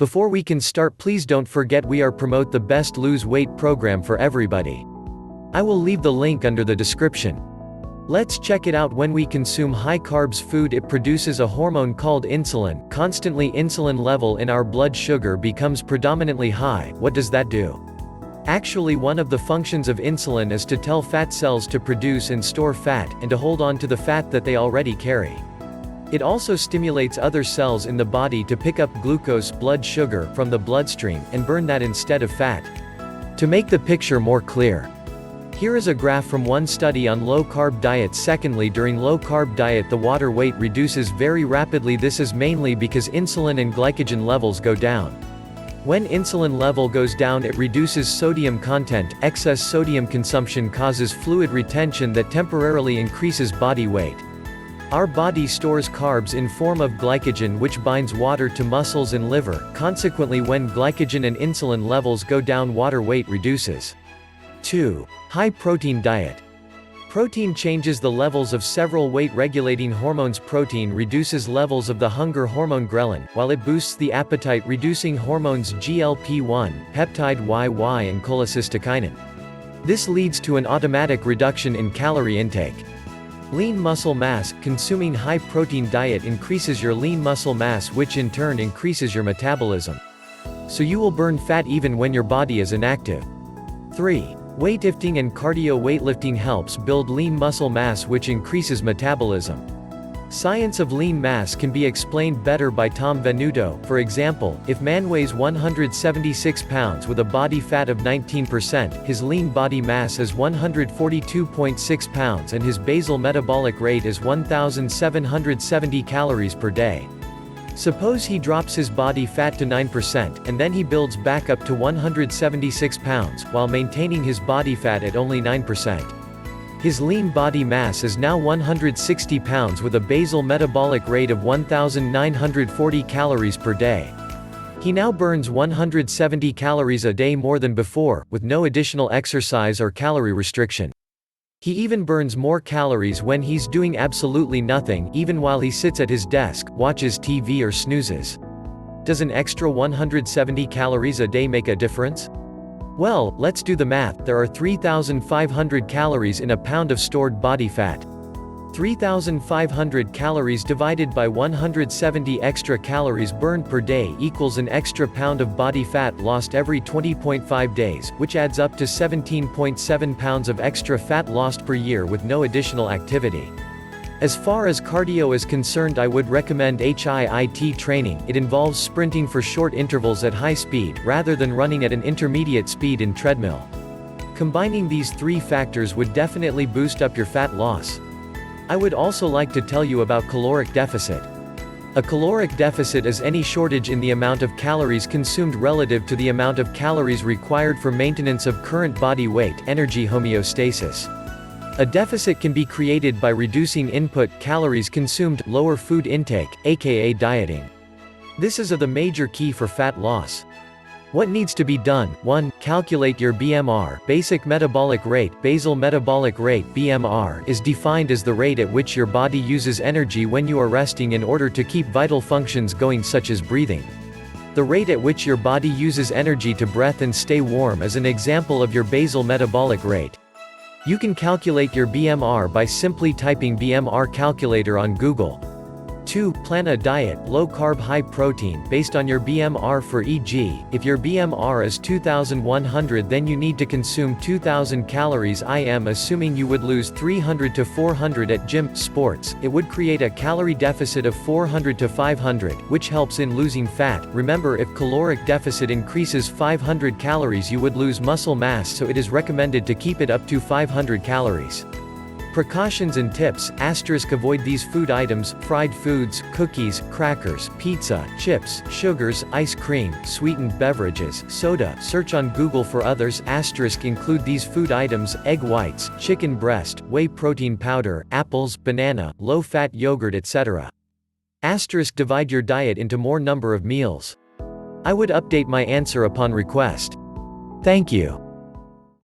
Before we can start, please don't forget we are promote the best lose weight program for everybody. I will leave the link under the description. Let's check it out. When we consume high carbs food, it produces a hormone called insulin. Constantly insulin level in our blood sugar becomes predominantly high. What does that do? Actually, one of the functions of insulin is to tell fat cells to produce and store fat, and to hold on to the fat that they already carry. It also stimulates other cells in the body to pick up glucose, blood sugar, from the bloodstream, and burn that instead of fat. To make the picture more clear, here is a graph from one study on low-carb diet. Secondly, during low-carb diet the water weight reduces very rapidly. This is mainly because insulin and glycogen levels go down. When insulin level goes down, it reduces sodium content. Excess sodium consumption causes fluid retention that temporarily increases body weight. Our body stores carbs in form of glycogen, which binds water to muscles and liver. Consequently, when glycogen and insulin levels go down, water weight reduces. 2. High protein diet. Protein changes the levels of several weight-regulating hormones. Protein reduces levels of the hunger hormone ghrelin, while it boosts the appetite-reducing hormones GLP-1, peptide YY and cholecystokinin. This leads to an automatic reduction in calorie intake. Lean muscle mass. Consuming high-protein diet increases your lean muscle mass, which in turn increases your metabolism. So you will burn fat even when your body is inactive. 3. Weightlifting and cardio. Weightlifting helps build lean muscle mass, which increases metabolism. Science of lean mass can be explained better by Tom Venuto. For example, if man weighs 176 pounds with a body fat of 19%, his lean body mass is 142.6 pounds and his basal metabolic rate is 1,770 calories per day. Suppose he drops his body fat to 9%, and then he builds back up to 176 pounds, while maintaining his body fat at only 9%. His lean body mass is now 160 pounds with a basal metabolic rate of 1,940 calories per day. He now burns 170 calories a day more than before, with no additional exercise or calorie restriction. He even burns more calories when he's doing absolutely nothing, even while he sits at his desk, watches TV or snoozes. Does an extra 170 calories a day make a difference? Well, let's do the math. There are 3,500 calories in a pound of stored body fat. 3,500 calories divided by 170 extra calories burned per day equals an extra pound of body fat lost every 20.5 days, which adds up to 17.7 pounds of extra fat lost per year with no additional activity. As far as cardio is concerned, I would recommend HIIT training. It involves sprinting for short intervals at high speed, rather than running at an intermediate speed in treadmill. Combining these three factors would definitely boost up your fat loss. I would also like to tell you about caloric deficit. A caloric deficit is any shortage in the amount of calories consumed relative to the amount of calories required for maintenance of current body weight, energy homeostasis. A deficit can be created by reducing input calories consumed, lower food intake, aka dieting. This is the major key for fat loss. What needs to be done? 1. Calculate your BMR, basic metabolic rate. Basal metabolic rate (BMR) is defined as the rate at which your body uses energy when you are resting in order to keep vital functions going, such as breathing. The rate at which your body uses energy to breathe and stay warm is an example of your basal metabolic rate. You can calculate your BMR by simply typing BMR calculator on Google. 2. Plan a diet, low-carb high-protein, based on your BMR. For e.g., if your BMR is 2,100, then you need to consume 2,000 calories. I am assuming you would lose 300 to 400 at gym sports. It would create a calorie deficit of 400 to 500, which helps in losing fat. Remember, if caloric deficit increases 500 calories, you would lose muscle mass, so it is recommended to keep it up to 500 calories. Precautions and tips: avoid these food items, fried foods, cookies, crackers, pizza, chips, sugars, ice cream, sweetened beverages, soda. Search on Google for others. Include these food items: egg whites, chicken breast, whey protein powder, apples, banana, low-fat yogurt, etc. Divide your diet into more number of meals. I would update my answer upon request. Thank you.